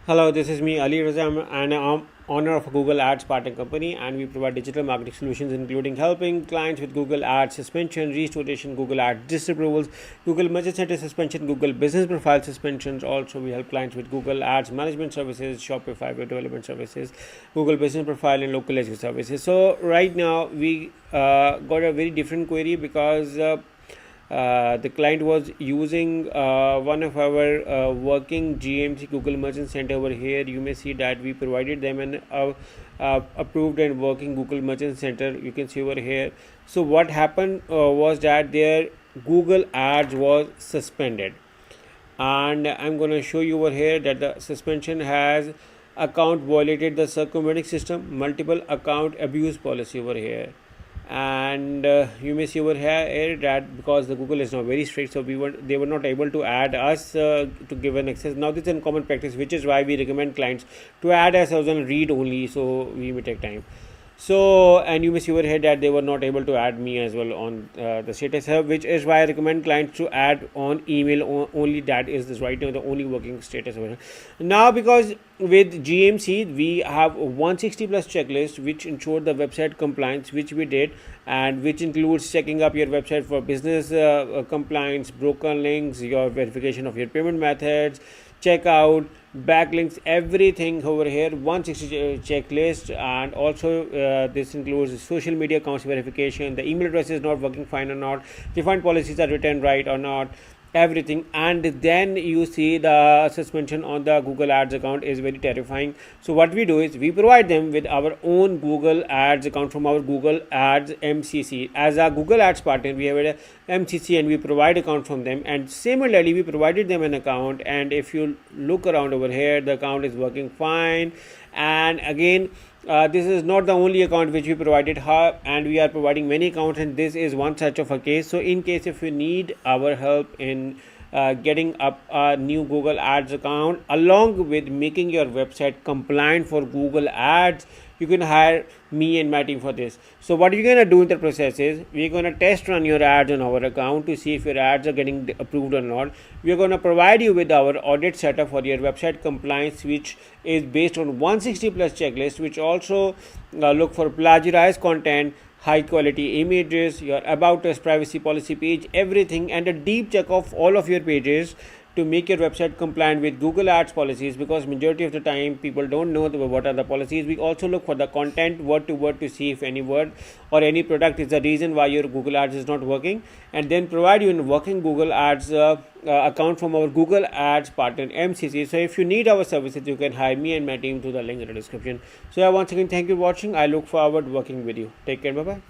Hello, this is me, Ali Razam, and I'm owner of a Google Ads partner company, and we provide digital marketing solutions, including helping clients with Google Ads suspension, restoration, Google Ads disapprovals, Google Merchant Center suspension, Google Business Profile suspensions. Also, we help clients with Google Ads management services, Shopify web development services, Google Business Profile, and local SEO services. So, right now we got a very different query because the client was using one of our working GMC Google Merchant Center over here. You may see that we provided them an approved and working Google Merchant Center. You can see over here. So what happened was that their Google Ads was suspended, and I'm going to show you over here that the suspension has account violated the circumventing system multiple account abuse policy over here. And you may see over here that because the Google is now very strict, so they were not able to add us to give an access. Now this is a common practice, which is why we recommend clients to add us as on read only, so we may take time. So, and you may see over here that they were not able to add me as well on the status hub, which is why I recommend clients to add on email only. That is this right now the only working status over here. Now, because with GMC we have 160 plus checklist which ensure the website compliance, which we did, and which includes checking up your website for business compliance, broken links, your verification of your payment methods, checkout, backlinks, everything over here. 160 checklist, and also this includes social media accounts verification, the email address is not working fine or not, defined policies are written right or not, everything. And then you see the suspension on the Google Ads account is very terrifying. So what we do is we provide them with our own Google Ads account from our Google Ads MCC. As a Google Ads partner, we have a MCC and we provide account from them, and similarly we provided them an account, and if you look around over here, the account is working fine. And again, this is not the only account which we provided her, and we are providing many accounts, and this is one such of a case. So in case if you need our help in getting up a new Google Ads account along with making your website compliant for Google Ads, you can hire me and my team for this. So what you're going to do in the process is we're going to test run your ads on our account to see if your ads are getting approved or not. We're going to provide you with our audit setup for your website compliance, which is based on 160 plus checklist, which also look for plagiarized content, high quality images, your about us privacy policy page, everything, and a deep check of all of your pages to make your website compliant with Google Ads policies, because majority of the time people don't know what are the policies. We also look for the content word to see if any word or any product is the reason why your Google Ads is not working, and then provide you in working Google Ads account from our Google Ads partner MCC. So if you need our services, you can hire me and my team through the link in the description. So once again, thank you for watching. I look forward working with you. Take care. Bye bye.